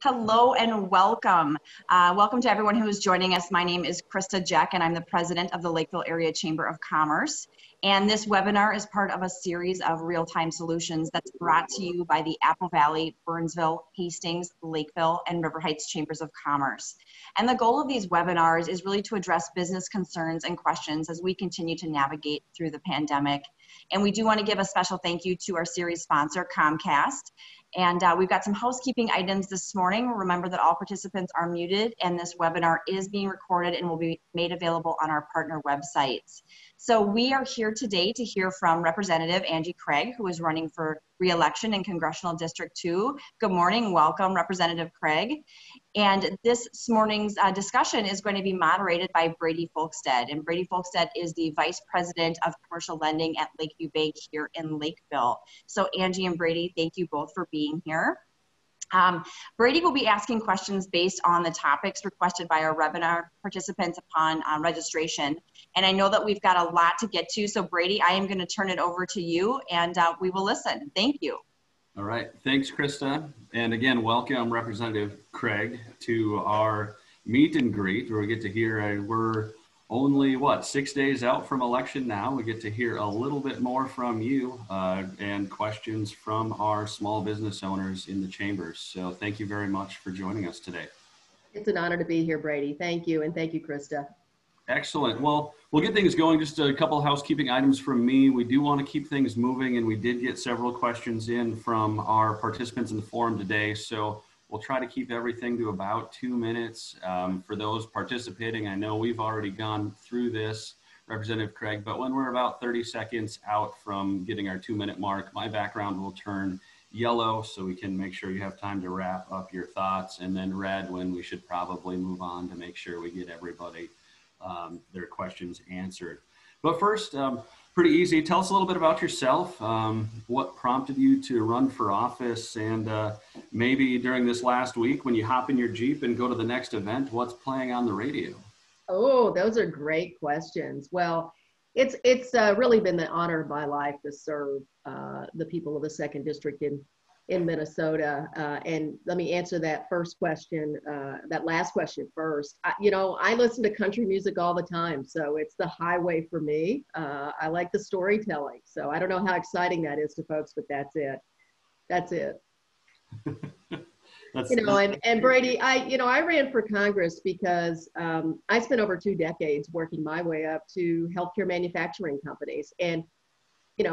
Hello and welcome. Welcome to everyone who is joining us. My name is Krista Jack and I'm the president of the Lakeville Area Chamber of Commerce. And this webinar is part of a series of real-time solutions that's brought to you by the Apple Valley, Burnsville, Hastings, Lakeville, and River Heights Chambers of Commerce. And the goal of these webinars is really to address business concerns and questions as we continue to navigate through the pandemic. And we do want to give a special thank you to our series sponsor, Comcast. And we've got some housekeeping items this morning. Remember that all participants are muted and this webinar is being recorded and will be made available on our partner websites. So we are here today to hear from Representative Angie Craig, who is running for re-election in Congressional District 2. Good morning, welcome Representative Craig. And this morning's discussion is going to be moderated by Brady Folkstead. And Brady Folkstead is the Vice President of Commercial Lending at Lakeview Bank here in Lakeville. So Angie and Brady, thank you both for being here. Brady will be asking questions based on the topics requested by our webinar participants upon registration. And I know that we've got a lot to get to. So Brady, I am going to turn it over to you and we will listen. Thank you. All right. Thanks, Krista. And again, welcome Representative Craig to our meet and greet where we get to hear, we're only, 6 days out from election now. We get to hear a little bit more from you and questions from our small business owners in the chambers. So thank you very much for joining us today. It's an honor to be here, Brady. Thank you. And thank you, Krista. Excellent. Well, we'll get things going. Just a couple of housekeeping items from me. We do want to keep things moving, and we did get several questions in from our participants in the forum today. So we'll try to keep everything to about 2 minutes. For those participating, I know we've already gone through this, Representative Craig, but when we're about 30 seconds out from getting our 2-minute mark, my background will turn yellow so we can make sure you have time to wrap up your thoughts, and then red when we should probably move on to make sure we get everybody their questions answered. But first, pretty easy. Tell us a little bit about yourself. What prompted you to run for office, and maybe during this last week when you hop in your Jeep and go to the next event, what's playing on the radio? Oh, those are great questions. Well, it's really been the honor of my life to serve the people of the 2nd District in Minnesota. And let me answer that first question, that last question first. I listen to country music all the time, so it's the highway for me. I like the storytelling. So I don't know how exciting that is to folks, but that's it. That's it. And Brady, I ran for Congress because I spent over 2 decades working my way up to healthcare manufacturing companies. And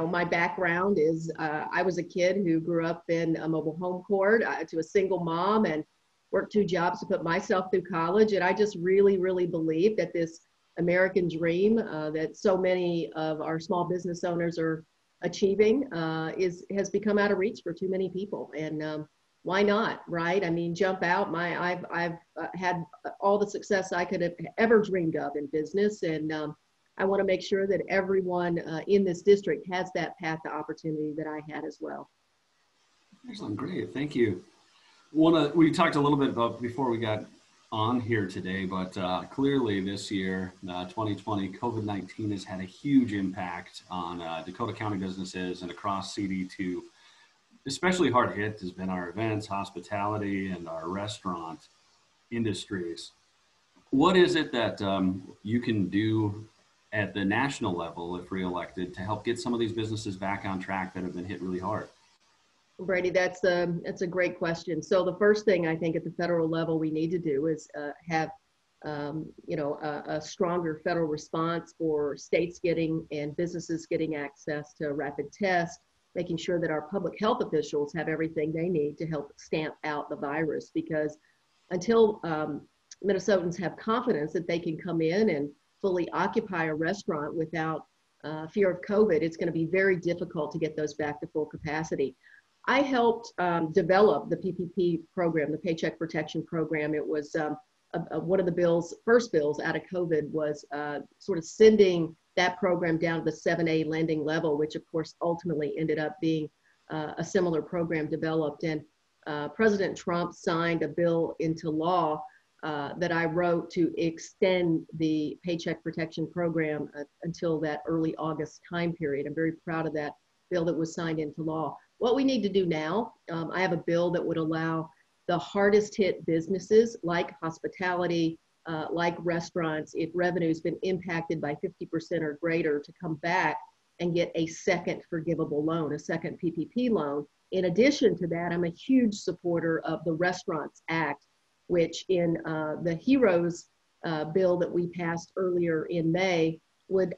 my background is I was a kid who grew up in a mobile home court to a single mom and worked 2 jobs to put myself through college. And I just really, really believe that this American dream that so many of our small business owners are achieving has become out of reach for too many people. And why not, right? I mean, jump out. I've had all the success I could have ever dreamed of in business. And I want to make sure that everyone in this district has that path to opportunity that I had as well. Excellent, great, thank you. We talked a little bit about before we got on here today, but clearly this year, 2020, COVID-19 has had a huge impact on Dakota County businesses and across CD2. Especially hard hit has been our events, hospitality, and our restaurant industries. What is it that you can do at the national level, if reelected, to help get some of these businesses back on track that have been hit really hard? Brady, that's a great question. So the first thing I think at the federal level we need to do is have a stronger federal response for states getting and businesses getting access to rapid tests, making sure that our public health officials have everything they need to help stamp out the virus. Because until Minnesotans have confidence that they can come in and fully occupy a restaurant without fear of COVID, it's going to be very difficult to get those back to full capacity. I helped develop the PPP program, the Paycheck Protection Program. It was one of the first bills out of COVID was sort of sending that program down to the 7A lending level, which of course ultimately ended up being a similar program developed. And President Trump signed a bill into law that I wrote to extend the Paycheck Protection Program until that early August time period. I'm very proud of that bill that was signed into law. What we need to do now, I have a bill that would allow the hardest hit businesses like hospitality, like restaurants, if revenue's been impacted by 50% or greater, to come back and get a second forgivable loan, a second PPP loan. In addition to that, I'm a huge supporter of the Restaurants Act, which in the HEROES bill that we passed earlier in May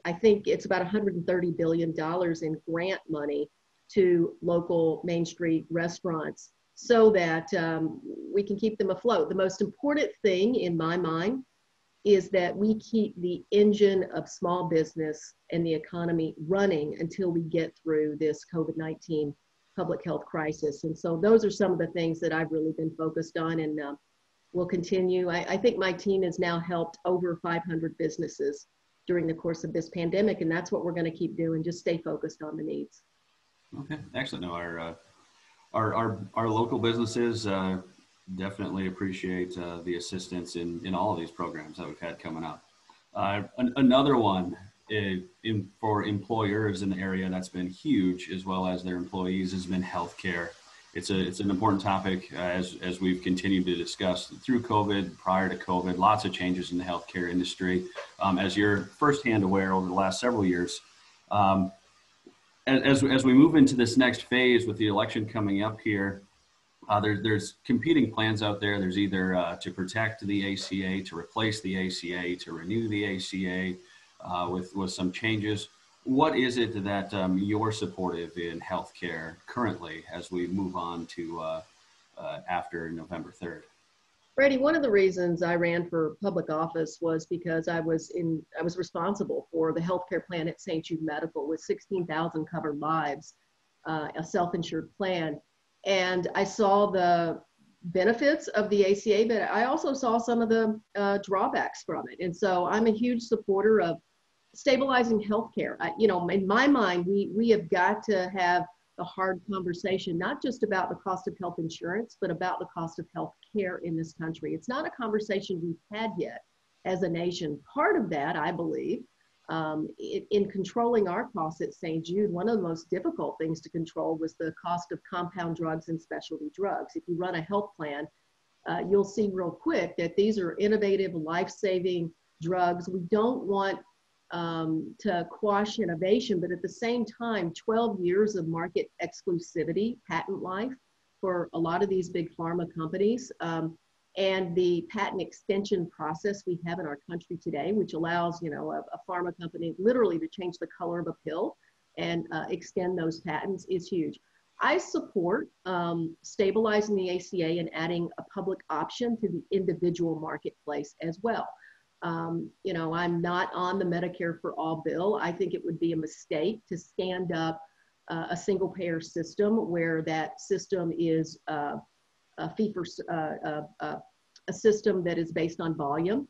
I think it's about $130 billion in grant money to local Main Street restaurants so that we can keep them afloat. The most important thing in my mind is that we keep the engine of small business and the economy running until we get through this COVID-19 public health crisis. And so those are some of the things that I've really been focused on, and will continue. I think my team has now helped over 500 businesses during the course of this pandemic, and that's what we're going to keep doing, just stay focused on the needs. Okay, excellent. No, our local businesses definitely appreciate the assistance in all of these programs that we've had coming up. Another one for employers in the area that's been huge, as well as their employees, has been healthcare. It's an important topic as we've continued to discuss through COVID, prior to COVID, lots of changes in the healthcare industry. As you're firsthand aware over the last several years, as we move into this next phase with the election coming up here, there's competing plans out there. There's either to protect the ACA, to replace the ACA, to renew the ACA with some changes. What is it that you're supportive in healthcare currently as we move on to after November 3rd? Brady, one of the reasons I ran for public office was because I was responsible for the healthcare plan at St. Jude Medical with 16,000 covered lives, a self-insured plan. And I saw the benefits of the ACA, but I also saw some of the drawbacks from it. And so I'm a huge supporter of stabilizing healthcare. In my mind, we have got to have the hard conversation, not just about the cost of health insurance, but about the cost of health care in this country. It's not a conversation we've had yet as a nation. Part of that, I believe, in controlling our costs at St. Jude, one of the most difficult things to control was the cost of compound drugs and specialty drugs. If you run a health plan, you'll see real quick that these are innovative, life-saving drugs. We don't want to quash innovation, but at the same time, 12 years of market exclusivity, patent life for a lot of these big pharma companies, and the patent extension process we have in our country today, which allows, a pharma company literally to change the color of a pill and extend those patents, is huge. I support stabilizing the ACA and adding a public option to the individual marketplace as well. I'm not on the Medicare for All bill. I think it would be a mistake to stand up a single payer system where that system is a system that is based on volume,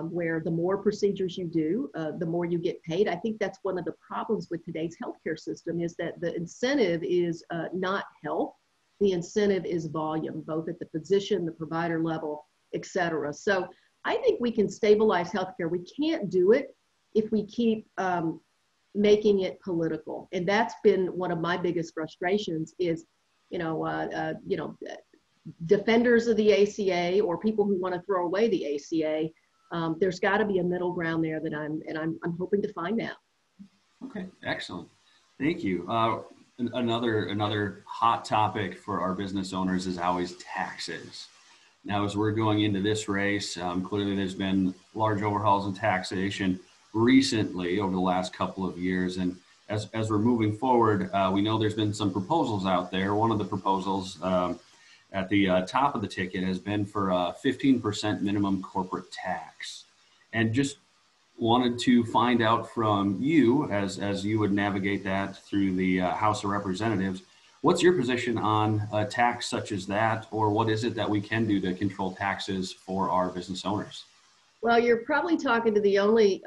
where the more procedures you do, the more you get paid. I think that's one of the problems with today's healthcare system, is that the incentive is not health. The incentive is volume, both at the physician, the provider level, et cetera. So I think we can stabilize healthcare. We can't do it if we keep making it political. And that's been one of my biggest frustrations is, defenders of the ACA or people who want to throw away the ACA. There's got to be a middle ground there that I'm hoping to find out. Okay, excellent. Thank you. Another hot topic for our business owners is always taxes. Now, as we're going into this race, clearly there's been large overhauls in taxation recently over the last couple of years. And as we're moving forward, we know there's been some proposals out there. One of the proposals at the top of the ticket has been for a 15% minimum corporate tax. And just wanted to find out from you, as you would navigate that through the House of Representatives, what's your position on a tax such as that, or what is it that we can do to control taxes for our business owners? Well, you're probably talking to the only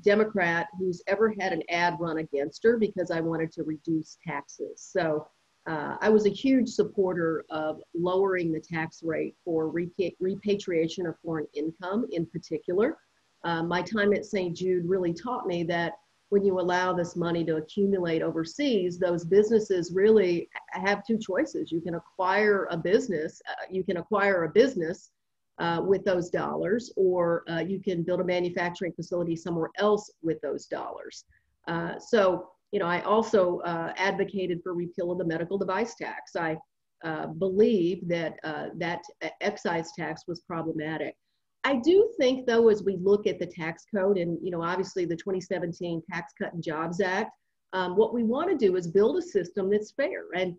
Democrat who's ever had an ad run against her because I wanted to reduce taxes. So I was a huge supporter of lowering the tax rate for repatriation of foreign income in particular. My time at St. Jude really taught me that when you allow this money to accumulate overseas, those businesses really have two choices. You can acquire a business, with those dollars, or you can build a manufacturing facility somewhere else with those dollars. So, I also advocated for repeal of the medical device tax. I believe that that excise tax was problematic. I do think, though, as we look at the tax code and, obviously the 2017 Tax Cut and Jobs Act, what we want to do is build a system that's fair. And,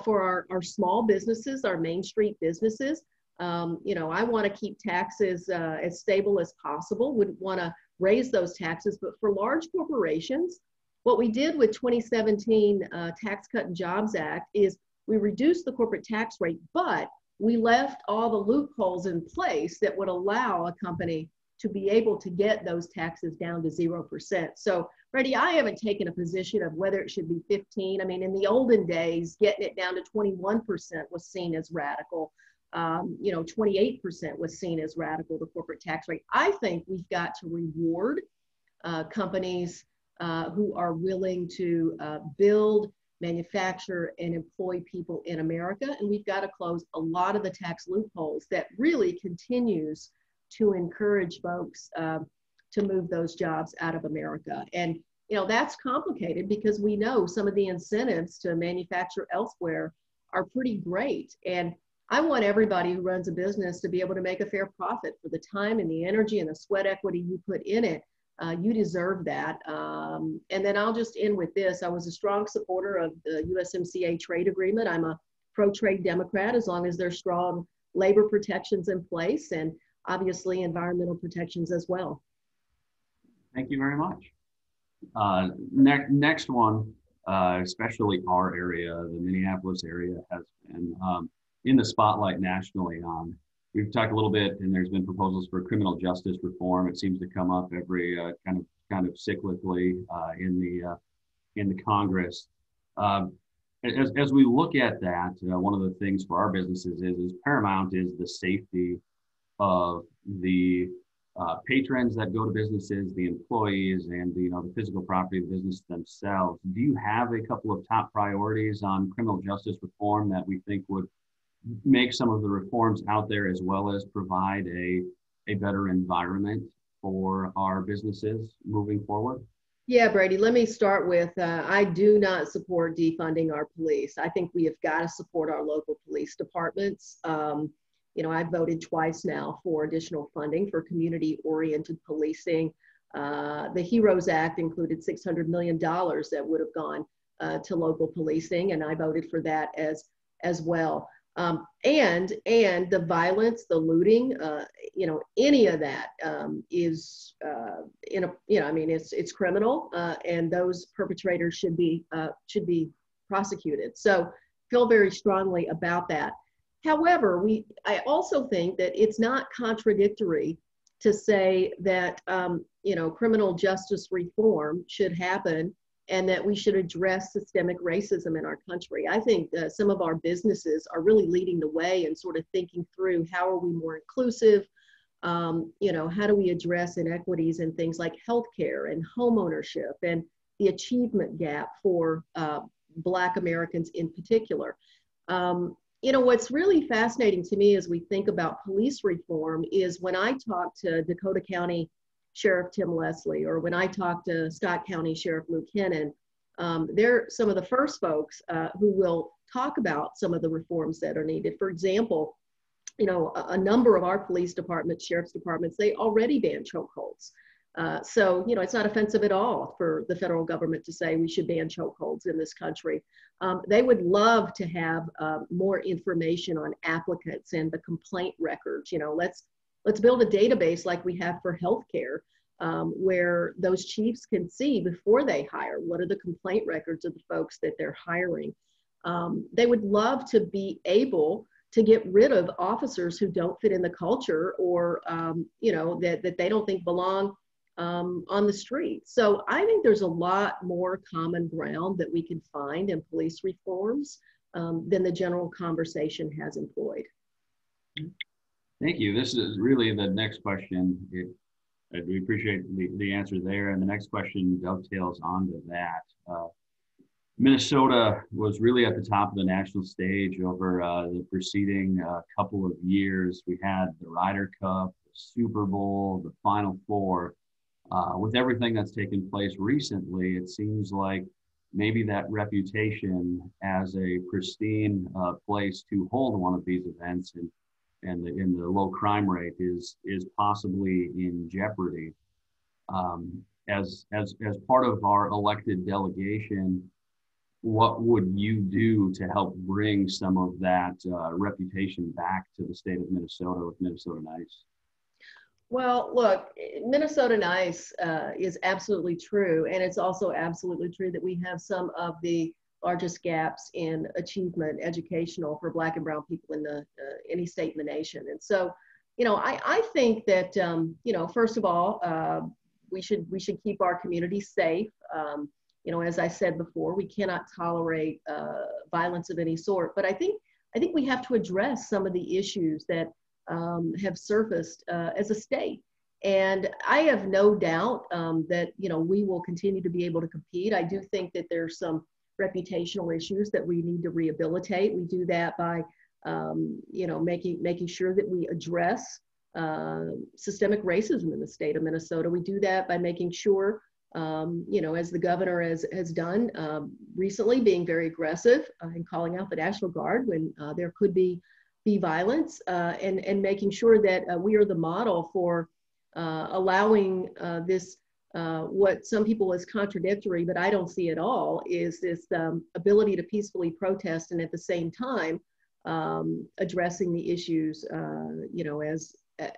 for our small businesses, our Main Street businesses, I want to keep taxes as stable as possible, wouldn't want to raise those taxes. But for large corporations, what we did with 2017 Tax Cut and Jobs Act is we reduced the corporate tax rate, but we left all the loopholes in place that would allow a company to be able to get those taxes down to 0%. So, Freddie, I haven't taken a position of whether it should be 15. I mean, in the olden days, getting it down to 21% was seen as radical. 28% was seen as radical, the corporate tax rate. I think we've got to reward companies who are willing to build, manufacture, and employ people in America. And we've got to close a lot of the tax loopholes that really continues to encourage folks to move those jobs out of America. And, that's complicated because we know some of the incentives to manufacture elsewhere are pretty great. And I want everybody who runs a business to be able to make a fair profit for the time and the energy and the sweat equity you put in it. You deserve that. And then I'll just end with this. I was a strong supporter of the USMCA trade agreement. I'm a pro-trade Democrat as long as there's strong labor protections in place and obviously environmental protections as well. Thank you very much. Next one, especially our area, the Minneapolis area, has been in the spotlight nationally. We've talked a little bit, and there's been proposals for criminal justice reform. It seems to come up every kind of cyclically in the Congress. As we look at that, one of the things for our businesses is paramount is the safety of the patrons that go to businesses, the employees, and the physical property of the business themselves. Do you have a couple of top priorities on criminal justice reform that we think would make some of the reforms out there, as well as provide a better environment for our businesses moving forward? Yeah, Brady, let me start with, I do not support defunding our police. I think we have got to support our local police departments. I've voted twice now for additional funding for community-oriented policing. The HEROES Act included $600 million that would have gone to local policing, and I voted for that as well. And the violence, the looting, any of that is it's criminal, and those perpetrators should be prosecuted. So feel very strongly about that. However, I also think that it's not contradictory to say that criminal justice reform should happen and that we should address systemic racism in our country. I think some of our businesses are really leading the way and sort of thinking through how are we more inclusive, how do we address inequities in things like healthcare and homeownership and the achievement gap for Black Americans in particular. What's really fascinating to me as we think about police reform is when I talk to Dakota County Sheriff Tim Leslie, or when I talk to Scott County Sheriff Luke Hennon, they're some of the first folks who will talk about some of the reforms that are needed. For example, a number of our police departments, sheriff's departments, they already ban chokeholds. So it's not offensive at all for the federal government to say we should ban chokeholds in this country. They would love to have more information on applicants and the complaint records. Let's build a database like we have for healthcare, where those chiefs can see before they hire what are the complaint records of the folks that they're hiring. They would love to be able to get rid of officers who don't fit in the culture or that they don't think belong on the street. So I think there's a lot more common ground that we can find in police reforms than the general conversation has employed. Thank you. This is really the next question. We appreciate the answer there. And the next question dovetails onto that. Minnesota was really at the top of the national stage over the preceding couple of years. We had the Ryder Cup, the Super Bowl, the Final Four. With everything that's taken place recently, it seems like maybe that reputation as a pristine place to hold one of these events and the low crime rate is possibly in jeopardy. As part of our elected delegation, what would you do to help bring some of that reputation back to the state of Minnesota with Minnesota Nice? Well, look, Minnesota Nice is absolutely true. And it's also absolutely true that we have some of the largest gaps in achievement educational for Black and brown people in any state in the nation. And so, I think that, first of all, we should keep our communities safe. As I said before, we cannot tolerate violence of any sort. But I think we have to address some of the issues that have surfaced as a state. And I have no doubt that, we will continue to be able to compete. I do think that there's some reputational issues that we need to rehabilitate. We do that by, making sure that we address systemic racism in the state of Minnesota. We do that by making sure, as the governor has done recently, being very aggressive and calling out the National Guard when there could be violence, and making sure that we are the model for allowing this, what some people is contradictory, but I don't see at all, is this ability to peacefully protest and at the same time addressing the issues,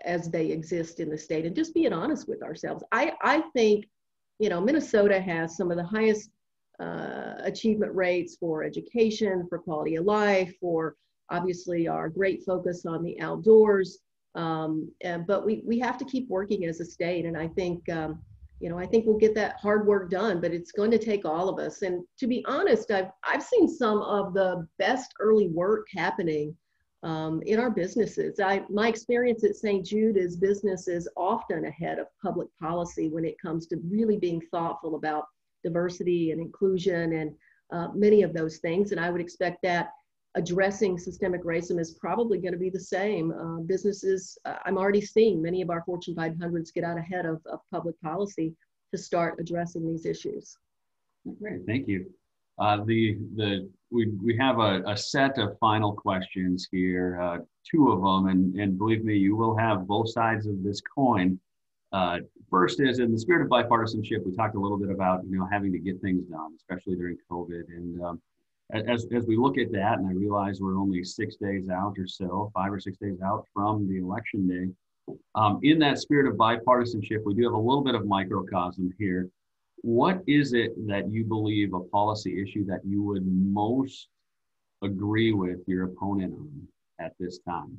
as they exist in the state, and just being honest with ourselves. I think, Minnesota has some of the highest achievement rates for education, for quality of life, for obviously our great focus on the outdoors. But we have to keep working as a state. And I think, I think we'll get that hard work done, but it's going to take all of us. And to be honest, I've seen some of the best early work happening in our businesses. My experience at St. Jude is business is often ahead of public policy when it comes to really being thoughtful about diversity and inclusion and many of those things. And I would expect that addressing systemic racism is probably going to be the same. Businesses, I'm already seeing many of our Fortune 500s get out ahead of public policy to start addressing these issues. Great, thank you. We have a set of final questions here, two of them, and believe me, you will have both sides of this coin. First is, in the spirit of bipartisanship, we talked a little bit about having to get things done, especially during COVID. And as we look at that, and I realize we're only 6 days out or so, 5 or 6 days out from the election day, in that spirit of bipartisanship, we do have a little bit of microcosm here. What is it that you believe, a policy issue that you would most agree with your opponent on at this time?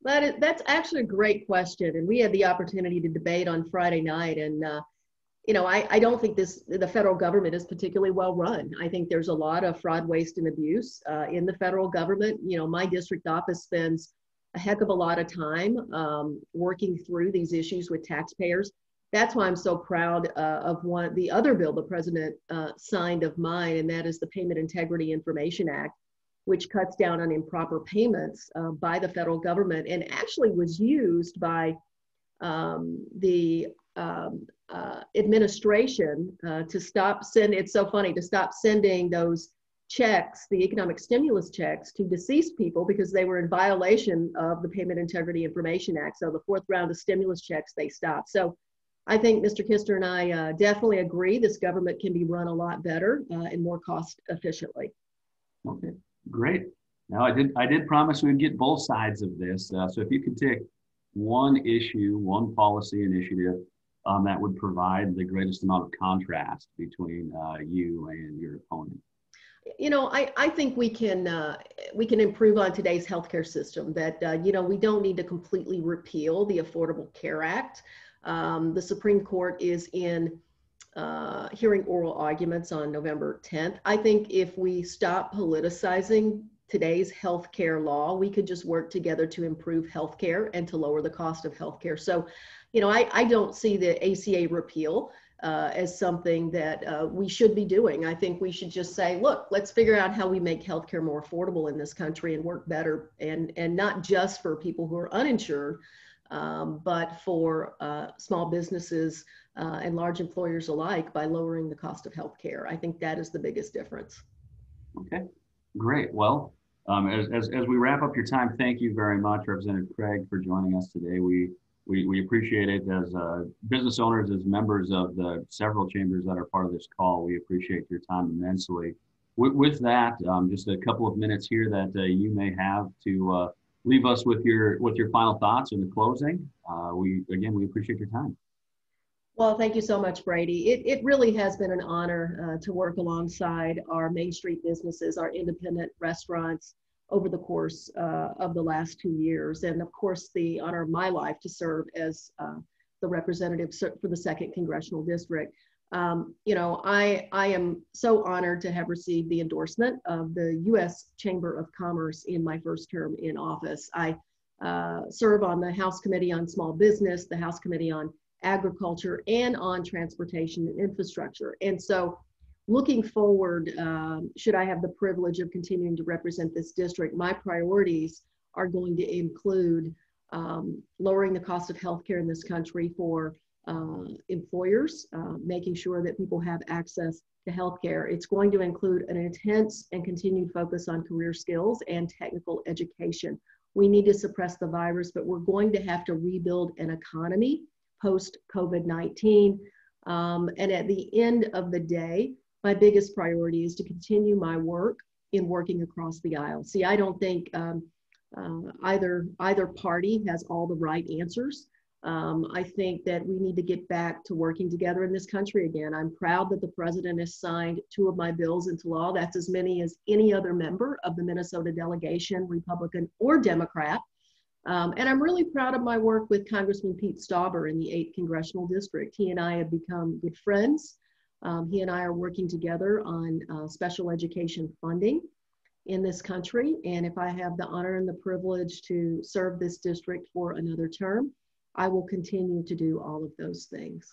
That's actually a great question. And we had the opportunity to debate on Friday night. And, I don't think the federal government is particularly well run. I think there's a lot of fraud, waste, and abuse in the federal government. My district office spends a heck of a lot of time working through these issues with taxpayers. That's why I'm so proud of the other bill the president signed of mine, and that is the Payment Integrity Information Act, which cuts down on improper payments by the federal government and actually was used by the administration to stop sending those checks, the economic stimulus checks, to deceased people because they were in violation of the Payment Integrity Information Act. So the fourth round of stimulus checks, they stopped. So I think Mr. Kister and I definitely agree this government can be run a lot better and more cost efficiently. Okay, great. Now I did promise we'd get both sides of this. So if you could take one issue, one policy initiative that would provide the greatest amount of contrast between you and your opponent. I think we can improve on today's healthcare system. That we don't need to completely repeal the Affordable Care Act. The Supreme Court is in hearing oral arguments on November 10th. I think if we stop politicizing today's healthcare law. We could just work together to improve healthcare and to lower the cost of healthcare. So, you know, I don't see the ACA repeal as something that we should be doing. I think we should just say, look, let's figure out how we make healthcare more affordable in this country and work better, and not just for people who are uninsured, but for small businesses and large employers alike by lowering the cost of healthcare. I think that is the biggest difference. Okay, great. Well, as we wrap up your time, thank you very much, Representative Craig, for joining us today. We appreciate it as business owners, as members of the several chambers that are part of this call. We appreciate your time immensely. With that, just a couple of minutes here that you may have to leave us with your final thoughts in the closing. We appreciate your time. Well, thank you so much, Brady. It really has been an honor to work alongside our Main Street businesses, our independent restaurants, over the course of the last 2 years. And of course, the honor of my life to serve as the representative for the 2nd Congressional District. You know, I am so honored to have received the endorsement of the U.S. Chamber of Commerce in my first term in office. I serve on the House Committee on Small Business, the House Committee on Agriculture, and on Transportation and Infrastructure. And so looking forward, should I have the privilege of continuing to represent this district, my priorities are going to include lowering the cost of healthcare in this country for employers, making sure that people have access to healthcare. It's going to include an intense and continued focus on career skills and technical education. We need to suppress the virus, but we're going to have to rebuild an economy post-COVID-19. And at the end of the day, my biggest priority is to continue my work in working across the aisle. See, I don't think either party has all the right answers. I think that we need to get back to working together in this country again. I'm proud that the president has signed 2 of my bills into law. That's as many as any other member of the Minnesota delegation, Republican or Democrat. And I'm really proud of my work with Congressman Pete Stauber in the 8th Congressional District. He and I have become good friends. He and I are working together on special education funding in this country. And if I have the honor and the privilege to serve this district for another term, I will continue to do all of those things.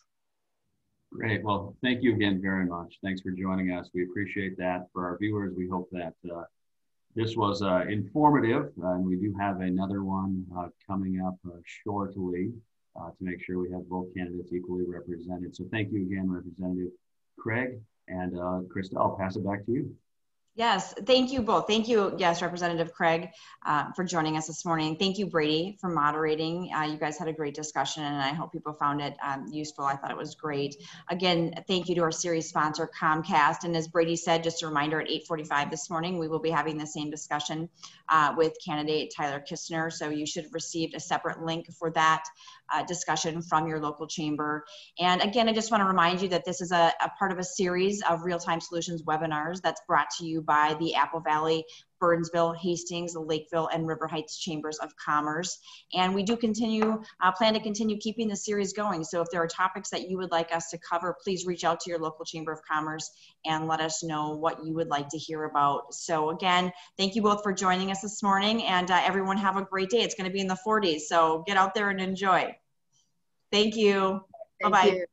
Great. Well, thank you again very much. Thanks for joining us. We appreciate that. For our viewers, we hope that this was informative, and we do have another one coming up shortly to make sure we have both candidates equally represented. So thank you again, Representative Craig, and Krista, I'll pass it back to you. Yes, thank you both. Thank you, yes, Representative Craig, for joining us this morning. Thank you, Brady, for moderating. You guys had a great discussion, and I hope people found it useful. I thought it was great. Again, thank you to our series sponsor, Comcast. And as Brady said, just a reminder, at 8:45 this morning, we will be having the same discussion with candidate Tyler Kistner. So you should have received a separate link for that discussion from your local chamber. And again, I just want to remind you that this is a part of a series of Real-Time Solutions webinars that's brought to you by the Apple Valley, Burnsville, Hastings, Lakeville, and River Heights Chambers of Commerce. And we do plan to continue keeping the series going. So if there are topics that you would like us to cover, please reach out to your local Chamber of Commerce and let us know what you would like to hear about. So again, thank you both for joining us this morning, and everyone have a great day. It's going to be in the 40s, so get out there and enjoy. Thank you. Bye-bye.